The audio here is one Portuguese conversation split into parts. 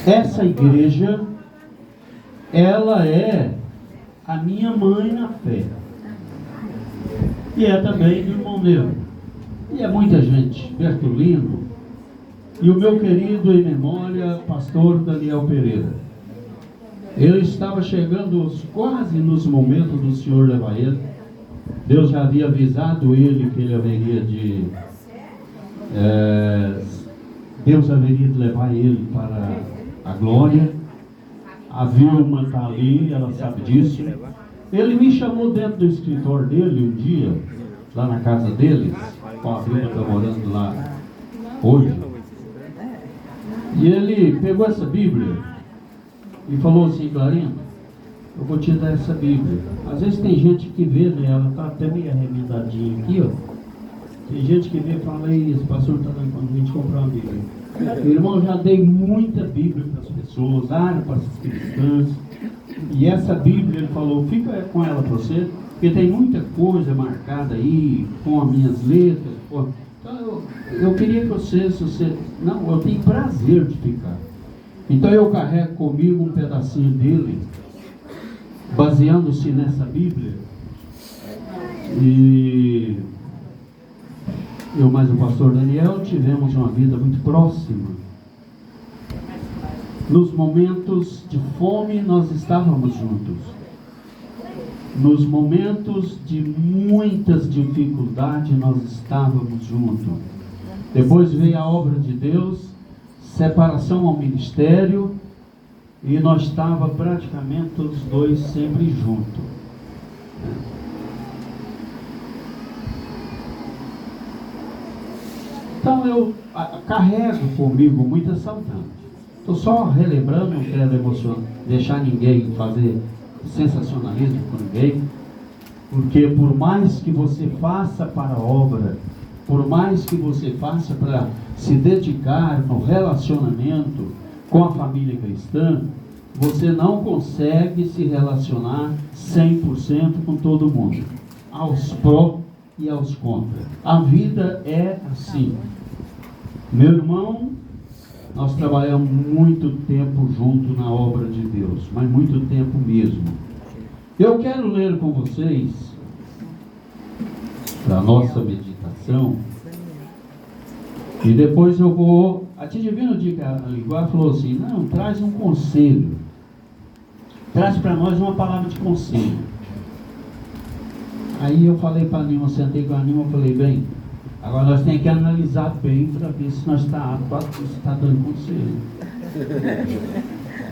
essa igreja, ela é a minha mãe na fé. E é também do irmão meu. E é muita gente, Bertolino. E o meu querido em memória, pastor Daniel Pereira. Ele estava chegando quase nos momentos do Senhor levar ele. Deus já havia avisado ele que ele haveria de... Deus haveria de levar ele para a glória. A Vilma está ali, ela sabe disso. Ele me chamou dentro do escritório dele um dia, lá na casa deles. A Vilma está morando lá hoje. E ele pegou essa Bíblia e falou assim: Clarinha, eu vou te dar essa Bíblia. Às vezes tem gente que vê, né? Ela está até meio arremendadinha aqui, ó. Tem gente que vê e fala: isso, pastor está dando quando a gente comprar uma Bíblia. Irmão, já dei muita Bíblia para as pessoas, para as cristãs. E essa Bíblia, ele falou: fica com ela para você, porque tem muita coisa marcada aí, com as minhas letras. Então eu queria que você... Não, eu tenho prazer de ficar. Então eu carrego comigo um pedacinho dele, baseando-se nessa Bíblia. E eu mais o pastor Daniel tivemos uma vida muito próxima. Nos momentos de fome nós estávamos juntos. Nos momentos de muitas dificuldades nós estávamos juntos. Depois veio a obra de Deus, separação ao ministério, e nós estávamos praticamente os dois sempre juntos. Então eu carrego comigo muita saudade. Estou só relembrando, não quero deixar ninguém fazer sensacionalismo com ninguém, porque por mais que você faça para a obra, por mais que você faça para se dedicar no relacionamento com a família cristã, você não consegue se relacionar 100% com todo mundo, aos pró e aos contra. A vida é assim. Meu irmão, nós trabalhamos muito tempo junto na obra de Deus, mas muito tempo mesmo. Eu quero ler com vocês, para a nossa meditação, e depois eu vou... A tia Divina Dica Linguar falou assim: não, traz um conselho, traz para nós uma palavra de conselho. Aí eu falei para a Nilma, sentei com a Nilma e falei: bem, agora nós temos que analisar bem para ver se nós está dando conselho.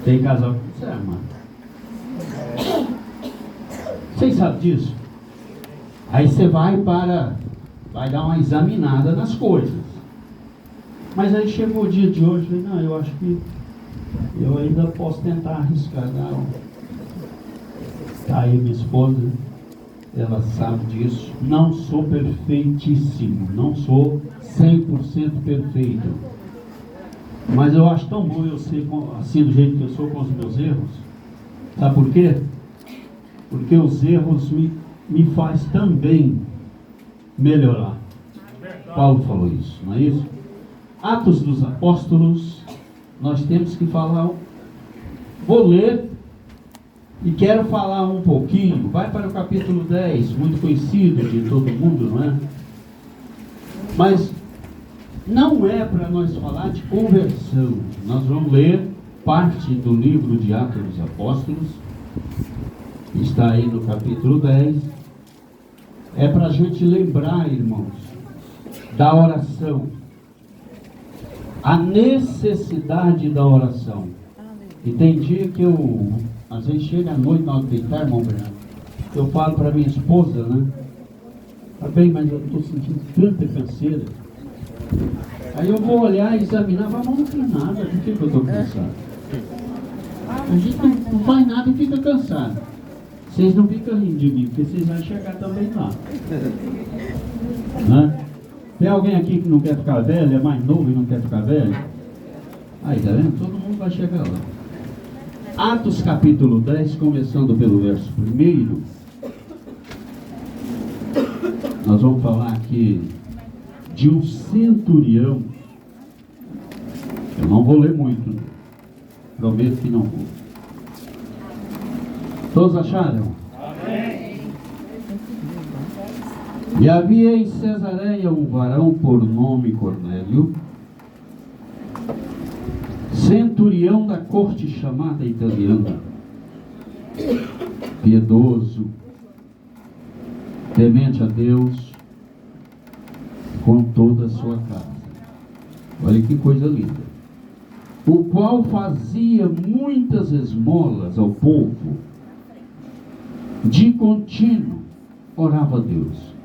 Tem casal que você ama. Vocês sabem disso? Aí você vai dar uma examinada nas coisas. Mas aí chegou o dia de hoje, eu falei: não, eu acho que eu ainda posso tentar arriscar. Não. Tá aí minha esposa, ela sabe disso. Não sou perfeitíssimo, não sou 100% perfeito. Mas eu acho tão bom eu ser assim, do jeito que eu sou, com os meus erros. Sabe por quê? Porque os erros me faz também melhorar. Paulo falou isso, não é isso? Atos dos Apóstolos, nós temos que falar. Vou ler e quero falar um pouquinho. Vai para o capítulo 10, muito conhecido de todo mundo, não é? Mas não é para nós falar de conversão. Nós vamos ler parte do livro de Atos dos Apóstolos, está aí no capítulo 10. É para a gente lembrar, irmãos, da oração, a necessidade da oração. E tem dia que eu, às vezes chega à noite, na hora de deitar, irmão Bernardo, eu falo para minha esposa, né? Tá bem, mas eu estou sentindo tanta canseira. Aí eu vou olhar e examinar, mas não tem nada, por que eu estou cansado? A gente não faz nada e fica cansado. Vocês não ficam rindo de mim, porque vocês vão chegar também lá. Né? Tem alguém aqui que não quer ficar velho, é mais novo e não quer ficar velho? Aí, tá vendo? Todo mundo vai chegar lá. Atos capítulo 10, começando pelo verso 1. Nós vamos falar aqui de um centurião. Eu não vou ler muito. Prometo que não vou. Todos acharam? Amém. E havia em Cesareia um varão por nome Cornélio, centurião da corte chamada italiana, piedoso, temente a Deus com toda a sua casa. Olha que coisa linda. O qual fazia muitas esmolas ao povo, de contínuo orava a Deus.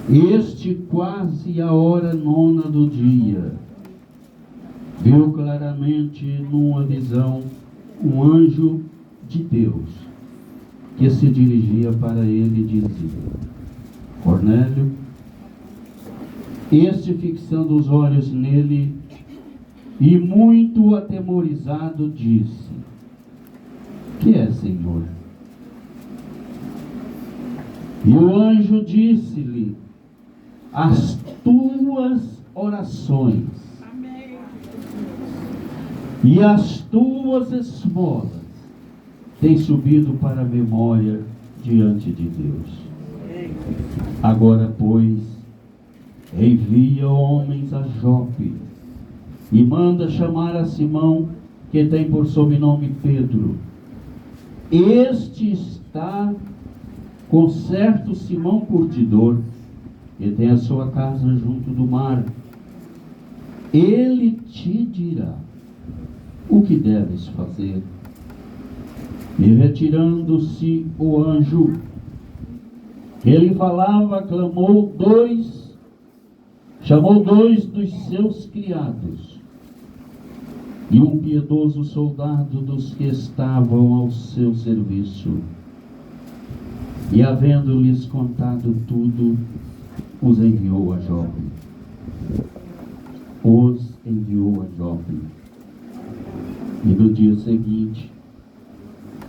Este, quase a hora 9 do dia, viu claramente numa visão um anjo de Deus que se dirigia para ele e dizia: Cornélio. Este, fixando os olhos nele e muito atemorizado, disse: Que é, Senhor? E o anjo disse-lhe: As tuas orações e as tuas esmolas têm subido para a memória diante de Deus. Agora, pois, envia homens a Jope e manda chamar a Simão, que tem por sobrenome Pedro. Este está com certo Simão curtidor, que tem a sua casa junto do mar. Ele te dirá o que deves fazer. E retirando-se o anjo, ele falava, chamou dois dos seus criados e um piedoso soldado dos que estavam ao seu serviço. E havendo-lhes contado tudo, os enviou a Jope. E no dia seguinte,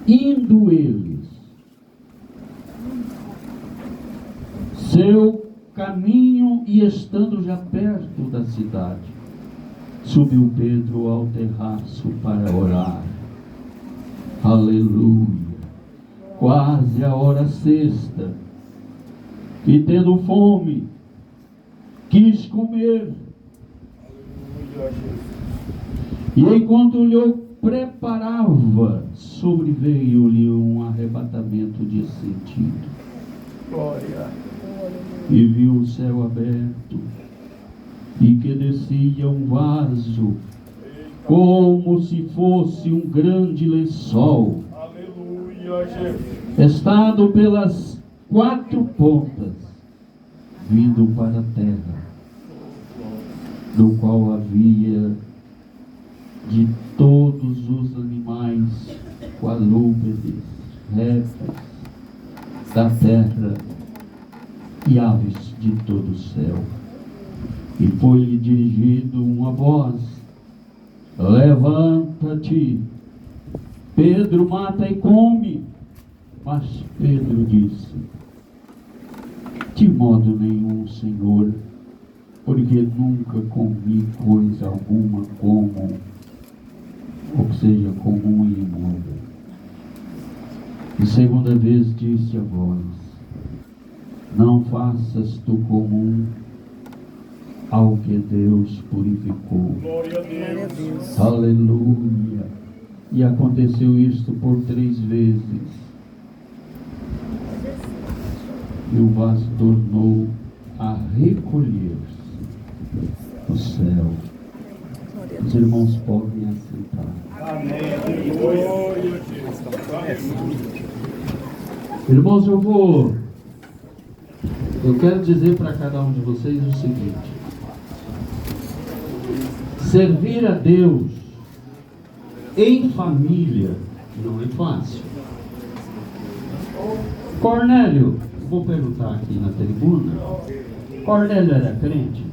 indo eles seu caminho e estando já perto da cidade, subiu Pedro ao terraço para orar. Aleluia! Quase a hora sexta, e tendo fome, quis comer. E enquanto lhe preparava, sobreveio-lhe um arrebatamento de sentido. Glória. E viu o céu aberto, e que descia um vaso, como se fosse um grande lençol, estado pelas 4 pontas, vindo para a terra, do qual havia de todos os animais quadrúpedes, répteis da terra e aves de todo o céu. E foi-lhe dirigido uma voz: Levanta-te, Pedro, mata e come. Mas Pedro disse: De modo nenhum, Senhor, porque nunca comi coisa alguma como, ou que seja comum e imunda. E segunda vez disse a voz: Não faças tu comum ao que Deus purificou. Glória a Deus. Aleluia. E aconteceu isto por 3 vezes. E o vaso tornou a recolher-se no céu. Os irmãos podem assentar. Amém. Glória a Deus. Irmãos, eu quero dizer para cada um de vocês o seguinte: servir a Deus em família não é fácil. Cornélio, vou perguntar aqui na tribuna, Cornélio era crente?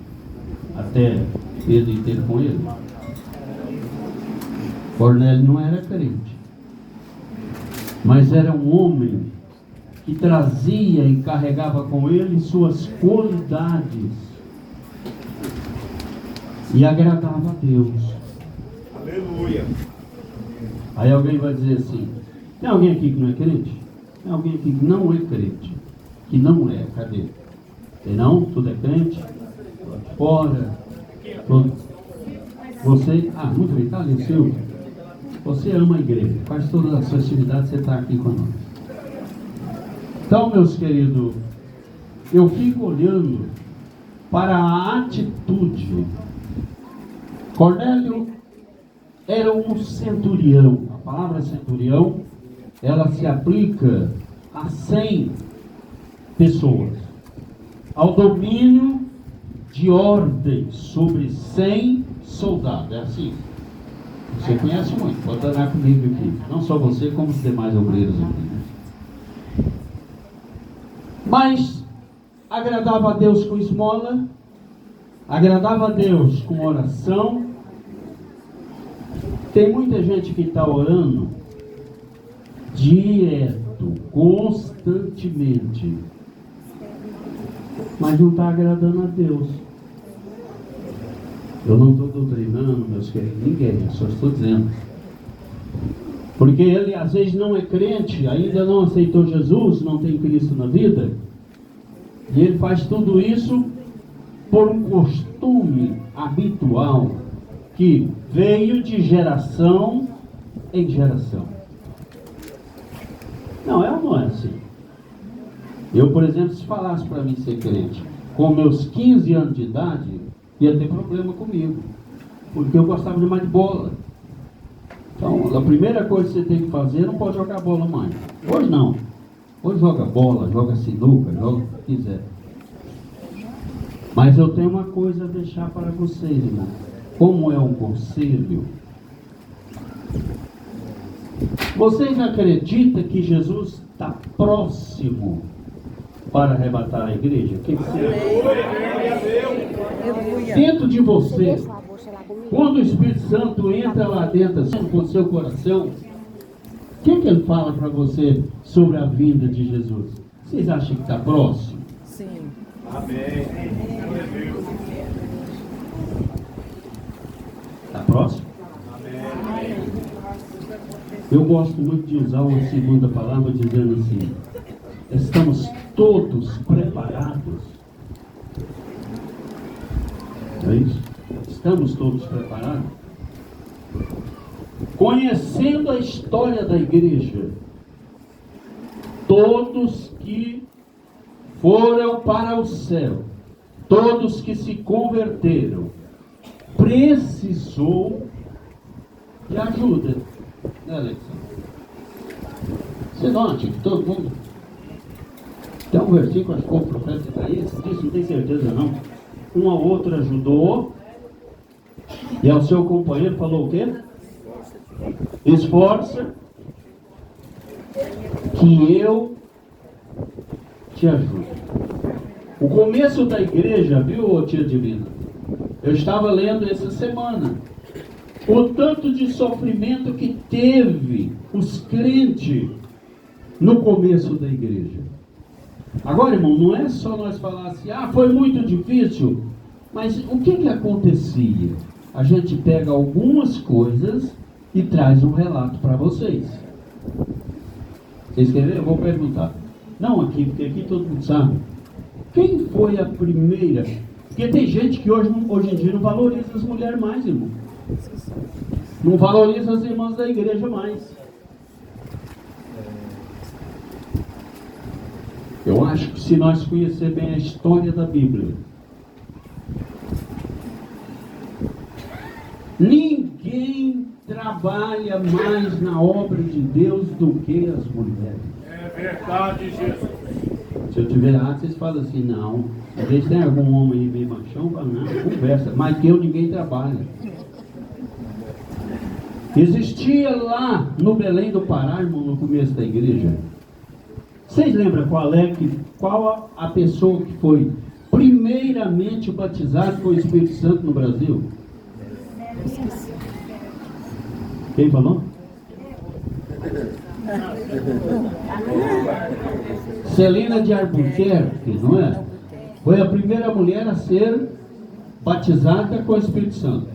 Até Pedro ir ter com ele? Cornélio não era crente, mas era um homem que trazia e carregava com ele suas qualidades e agradava a Deus. Aleluia. Aí alguém vai dizer assim, tem alguém aqui que não é crente? Tem alguém aqui que não é crente? Que não é, cadê? Tem não? Tudo é crente? Tudo fora? Tudo. Você, muito bem, tá ali, Silvio. Você ama a igreja, faz todas as festividades, você está aqui conosco. Então, meus queridos, eu fico olhando para a atitude. Cornélio era um centurião. A palavra centurião, ela se aplica a 100 pessoas. Ao domínio de ordem sobre 100 soldados. É assim. Você conhece muito, pode andar comigo aqui. Não só você, como os demais obreiros aqui. Né? Mas agradava a Deus com esmola, agradava a Deus com oração. Tem muita gente que está orando direto, constantemente, mas não está agradando a Deus. Eu não estou doutrinando, meus queridos, ninguém, eu só estou dizendo. Porque ele às vezes não é crente, ainda não aceitou Jesus, não tem Cristo na vida, e ele faz tudo isso por um costume habitual que veio de geração em geração. Não, é ou não é assim? Eu, por exemplo, se falasse para mim ser crente com meus 15 anos de idade, ia ter problema comigo, porque eu gostava demais de bola. Então, a primeira coisa que você tem que fazer, não pode jogar bola mais. Hoje não. Hoje joga bola, joga sinuca, joga o que quiser. Mas eu tenho uma coisa a deixar para vocês, irmão. Como é um conselho? Vocês acreditam que Jesus está próximo para arrebatar a igreja? O que você acha? Dentro de você, quando o Espírito Santo entra lá dentro, assim, com o seu coração, o que ele fala para você sobre a vinda de Jesus? Vocês acham que está próximo? Sim. Amém. Está próximo? Amém. Eu gosto muito de usar uma segunda palavra dizendo assim: estamos todos preparados. É isso? Estamos todos preparados? Conhecendo a história da igreja, todos que foram para o céu, todos que se converteram, precisou de ajuda, né, Alexandre? Você note que todo mundo tem um versículo, acho que o profeta Isaías disse, não tenho certeza não, um ao outro ajudou, e ao seu companheiro falou o quê? Esforça que eu te ajudo. O começo da igreja, viu, tia Divina? Eu estava lendo essa semana o tanto de sofrimento que teve os crentes no começo da igreja. Agora, irmão, não é só nós falar assim, foi muito difícil, mas o que acontecia? A gente pega algumas coisas e traz um relato para vocês. Vocês querem ver? Eu vou perguntar. Não aqui, porque aqui todo mundo sabe. Quem foi a primeira? Porque tem gente que hoje em dia não valoriza as mulheres mais, irmão. Não valoriza as irmãs da igreja mais. Eu acho que se nós conhecer bem a história da Bíblia, ninguém trabalha mais na obra de Deus do que as mulheres. É verdade, Jesus. Se eu tiver errado, vocês falam assim, não. Às vezes tem algum homem aí meio machão, fala, não, conversa. Mas que eu ninguém trabalha. Existia lá no Belém do Pará, irmão, no começo da igreja. Vocês lembram qual a pessoa que foi primeiramente batizada com o Espírito Santo no Brasil? Quem falou? Celina de Albuquerque, não é? Foi a primeira mulher a ser batizada com o Espírito Santo.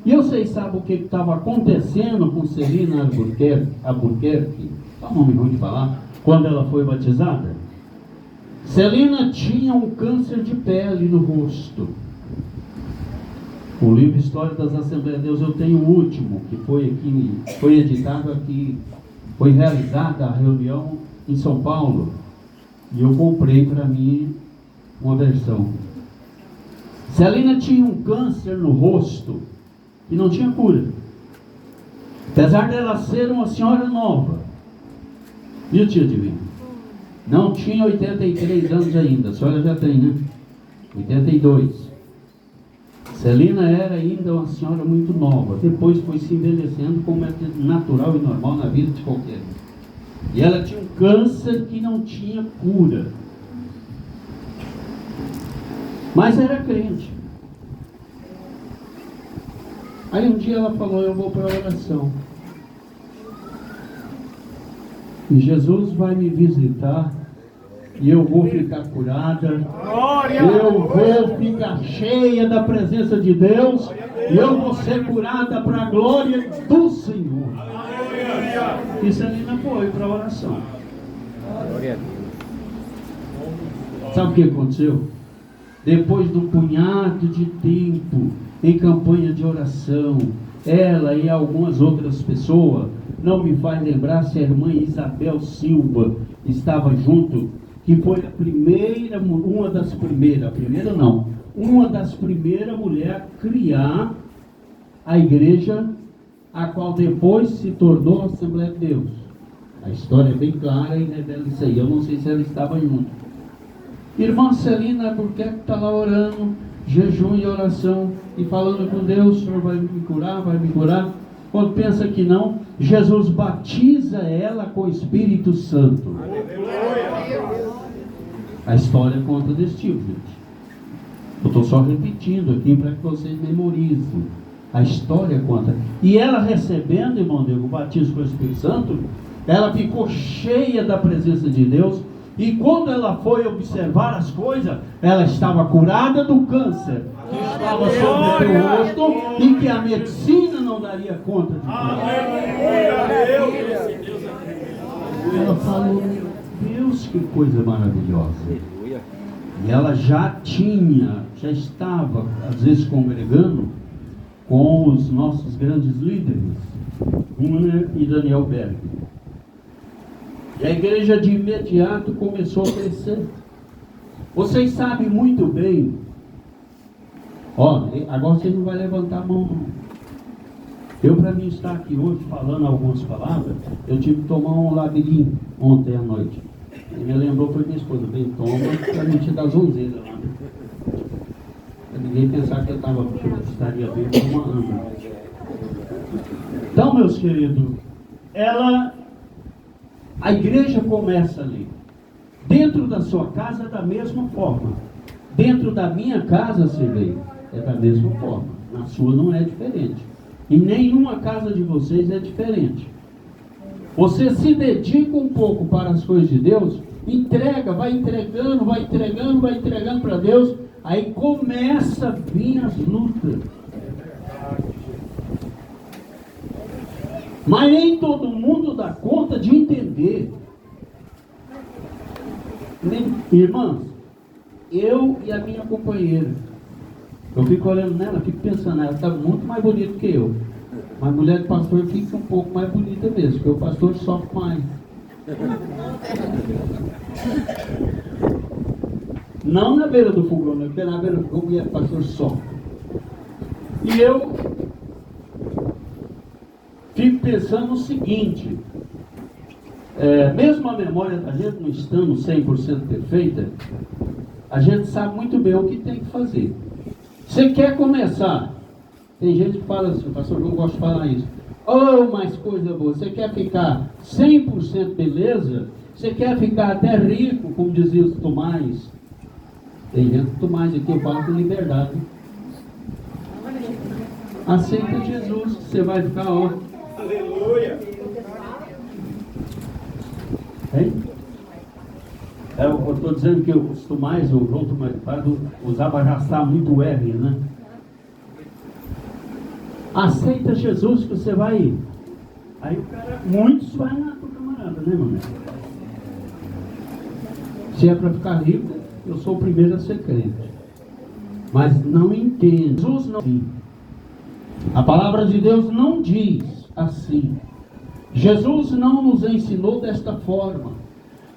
E vocês sabem o que estava acontecendo com Celina Albuquerque, é um nome ruim de falar, quando ela foi batizada? Celina tinha um câncer de pele no rosto. O livro História das Assembleias de Deus, eu tenho o último, que foi aqui, foi editado aqui, foi realizada a reunião em São Paulo, e eu comprei para mim uma versão. Celina tinha um câncer no rosto e não tinha cura. Apesar dela ser uma senhora nova, viu, tia Divina? Não tinha 83 anos ainda, a senhora já tem, né? 82. Celina era ainda uma senhora muito nova, depois foi se envelhecendo como é natural e normal na vida de qualquer um. E ela tinha um câncer que não tinha cura. Mas era crente. Aí um dia ela falou, eu vou para a oração. E Jesus vai me visitar. E eu vou ficar curada. Eu vou ficar cheia da presença de Deus. E eu vou ser curada para a glória do Senhor. E Celina foi para a oração. Sabe o que aconteceu? Depois do punhado de tempo em campanha de oração, ela e algumas outras pessoas, não me faz lembrar se a irmã Isabel Silva estava junto, que foi a primeira, uma das primeiras mulheres a criar a igreja, a qual depois se tornou a Assembleia de Deus. A história é bem clara e revela isso aí. Eu não sei se ela estava junto. Irmã Celina Albuquerque está lá orando, jejum e oração, e falando com Deus, o Senhor vai me curar, vai me curar. Quando pensa que não, Jesus batiza ela com o Espírito Santo. A história conta desse tipo, gente. Eu estou só repetindo aqui para que vocês memorizem. A história conta. E ela recebendo, irmão Deus, o batismo com o Espírito Santo, ela ficou cheia da presença de Deus. E quando ela foi observar as coisas, ela estava curada do câncer que estava sobre o seu rosto e que a medicina não daria conta de curar. Ela falou, meu Deus, que coisa maravilhosa. E ela já estava, às vezes, congregando com os nossos grandes líderes, Gunnar e Daniel Berg. E a igreja de imediato começou a crescer. Vocês sabem muito bem. Agora você não vai levantar a mão, não. Eu, para mim estar aqui hoje falando algumas palavras, eu tive que tomar um labirinto ontem à noite. E me lembrou, foi minha esposa, bem, toma, para não te dar zonzeira lá. Para ninguém pensar que eu estaria bem tomando. Então, meus queridos, a igreja começa ali. Dentro da sua casa, da mesma forma. Dentro da minha casa, Sirlei, é da mesma forma. Na sua não é diferente. E nenhuma casa de vocês é diferente. Você se dedica um pouco para as coisas de Deus, entrega, vai entregando para Deus, aí começa a vir as lutas. Mas nem todo mundo dá conta de entender. Irmãs, eu e a minha companheira, eu fico olhando nela, fico pensando, ela está muito mais bonita que eu. Mas mulher de pastor fica um pouco mais bonita mesmo, porque o pastor sofre mais. Não na beira do fogão, né? Porque na beira do fogão o pastor sofre. E eu fico pensando o seguinte, mesmo a memória da gente não estando 100% perfeita, a gente sabe muito bem o que tem que fazer. Você quer começar? Tem gente que fala assim, o pastor não gosta de falar isso. Mais coisa boa, você quer ficar 100% beleza? Você quer ficar até rico, como dizia os Tomás? Tem gente que Tomás aqui, eu falo com liberdade. Aceita Jesus, que você vai ficar, Aleluia. Hein? Eu estou dizendo que os Tomás, o João Tomás usava arrastar muito o R, né? Aceita Jesus que você vai ir. Aí o cara, muitos vai lá pro camarada, né, mano? Se é para ficar rico, eu sou o primeiro a ser crente. Mas não entende. Jesus não. A palavra de Deus não diz assim. Jesus não nos ensinou desta forma.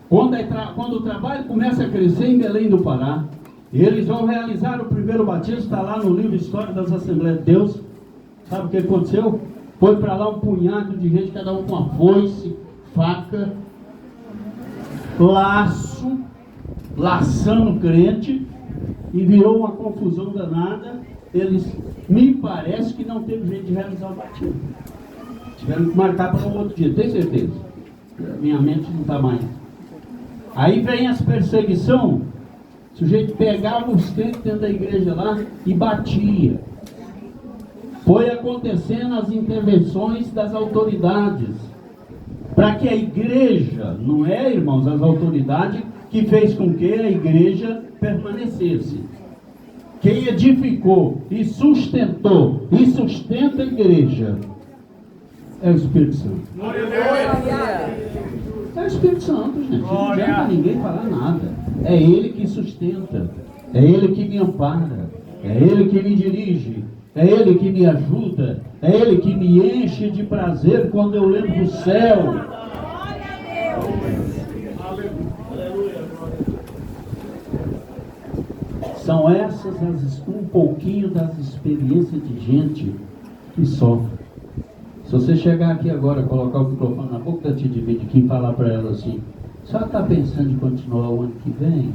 Quando o trabalho começa a crescer em Belém do Pará, eles vão realizar o primeiro batismo, está lá no livro História das Assembleias de Deus. Sabe o que aconteceu? Foi para lá um punhado de gente, cada um com uma foice, faca, laçando o crente, e virou uma confusão danada. Eles, me parece que não teve jeito de realizar o batismo. Tiveram que marcar para um outro dia, tenho certeza. Minha mente não está mais. Aí vem as perseguições. O sujeito pegava os crentes dentro da igreja lá e batia. Foi acontecendo as intervenções das autoridades, para que a igreja, não é, irmãos, as autoridades que fez com que a igreja permanecesse. Quem edificou e sustentou e sustenta a igreja é o Espírito Santo. É o Espírito Santo, gente. Não adianta ninguém falar nada. É Ele que sustenta, é Ele que me ampara, é Ele que me dirige, é Ele que me ajuda, é Ele que me enche de prazer quando eu lembro do céu. São essas um pouquinho das experiências de gente que sofre. Se você chegar aqui agora, colocar o microfone na boca da tia Divine e falar para ela assim: só está pensando em continuar o ano que vem?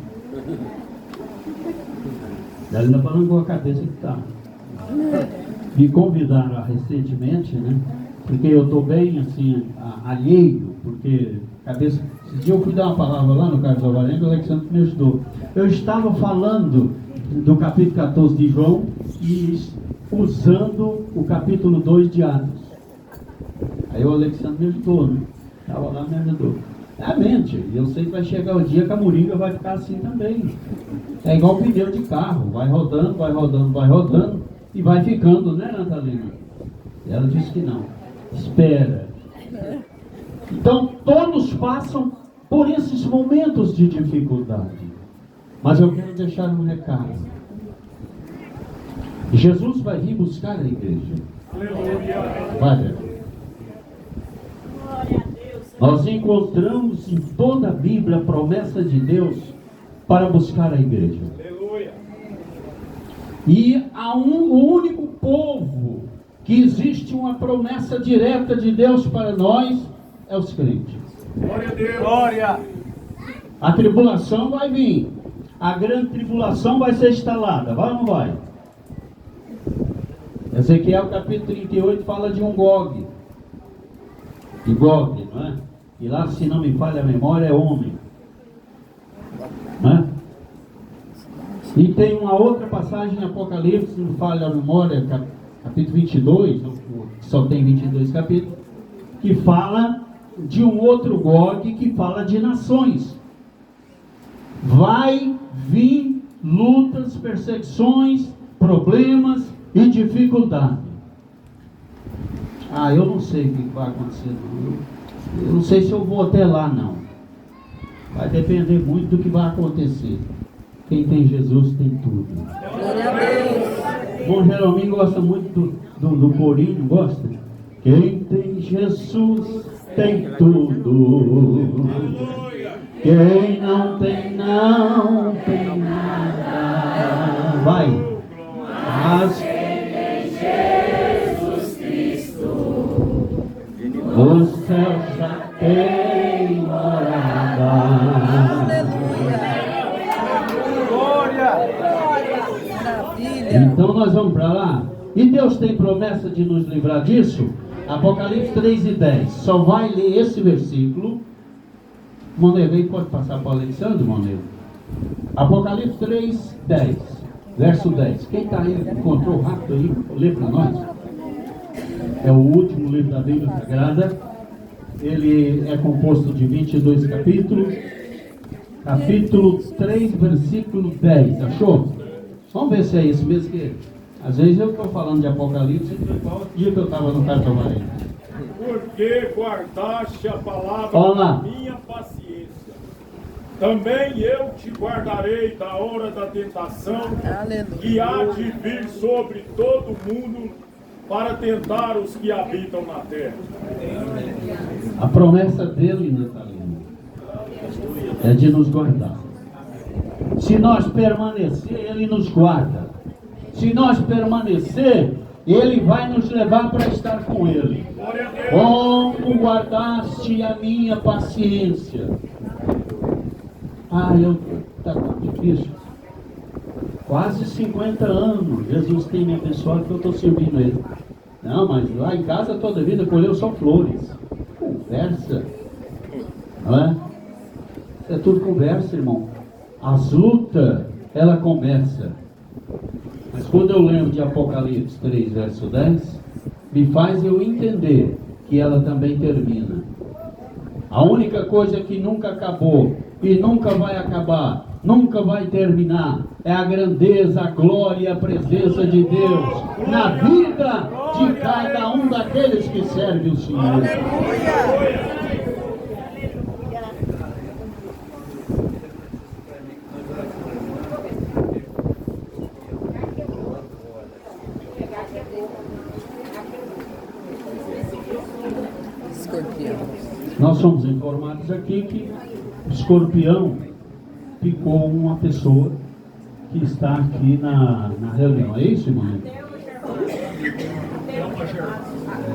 Ela ainda falando com a cabeça que está. Me convidaram recentemente, né? Porque eu estou bem assim, alheio, porque cabeça. Esse dia eu fui dar uma palavra lá no Carlos Alvarenga, o Alexandre me ajudou. Eu estava falando do capítulo 14 de João e usando o capítulo 2 de Atos. Aí o Alexandre me ajudou, né? Estava lá, me ajudou. É a mente. Eu sei que vai chegar o dia que a moringa vai ficar assim também. É igual o pneu de carro. Vai rodando, vai rodando, vai rodando. E vai ficando, né, Natalina? Ela disse que não. Espera. Então, todos passam por esses momentos de dificuldade. Mas eu quero deixar um recado. Jesus vai vir buscar a igreja. Vai ver. Nós encontramos em toda a Bíblia a promessa de Deus para buscar a igreja. E há o único povo que existe uma promessa direta de Deus para nós é os crentes. Glória a Deus. Glória. A tribulação vai vir. A grande tribulação vai ser instalada. Vai ou não vai? Ezequiel capítulo 38 fala de um Gog. De Gog, não é? E lá, se não me falha a memória, é homem. Não é? E tem uma outra passagem em Apocalipse, se não falha a memória, capítulo 22, só tem 22 capítulos, que fala de um outro Gog que fala de nações. Vai vir lutas, perseguições, problemas e dificuldade. Eu não sei o que vai acontecer, não. Eu não sei se eu vou até lá, não. Vai depender muito do que vai acontecer. Quem tem Jesus tem tudo. Glória a Deus. Bom, Jerominho gosta muito do corinho, gosta? Quem tem Jesus tem tudo. Quem não tem, não tem nada. Vai. Mas o céu já tem morada. Então nós vamos para lá. E Deus tem promessa de nos livrar disso? Apocalipse 3:10. Só vai ler esse versículo. Monevei, pode passar para o Alexandre, Monevei? Apocalipse 3:10. Verso 10. Quem está aí, encontrou rápido aí? Lê para nós. É o último livro da Bíblia Sagrada. Ele é composto de 22 capítulos. Capítulo 3, versículo 10. Achou? Vamos ver se é isso mesmo que Às vezes eu estou falando de Apocalipse, igual o dia que eu estava no Cartomarém. Porque guardaste a palavra Vamos lá. da minha paciência. Também eu te guardarei da hora da tentação que há de vir sobre todo mundo para tentar os que habitam na terra. A promessa dele, Natalina, é de nos guardar. Se nós permanecer, ele nos guarda. Se nós permanecer, ele vai nos levar para estar com ele. Como guardaste a minha paciência? Está tão difícil. Quase 50 anos Jesus tem me abençoado que eu estou servindo ele. Não, mas lá em casa toda a vida colheu só flores. Conversa. Não é? É tudo conversa, irmão. As lutas, ela começa. Mas quando eu lembro de Apocalipse 3, verso 10, me faz eu entender que ela também termina. A única coisa que nunca acabou e nunca vai acabar, nunca vai terminar, é a grandeza, a glória e a presença de Deus na vida de cada um daqueles que servem o Senhor. Escorpião. Nós somos informados aqui que o escorpião picou uma pessoa que está aqui na reunião. É isso, irmão?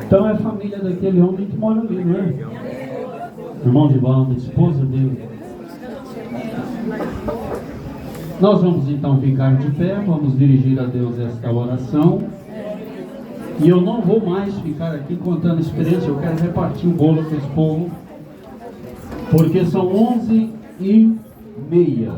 Então é a família daquele homem que mora ali, não é? Irmão de Valda, esposa dele. Nós vamos então ficar de pé, vamos dirigir a Deus esta oração. E eu não vou mais ficar aqui contando experiência, eu quero repartir o bolo com esse povo, porque são 11h30.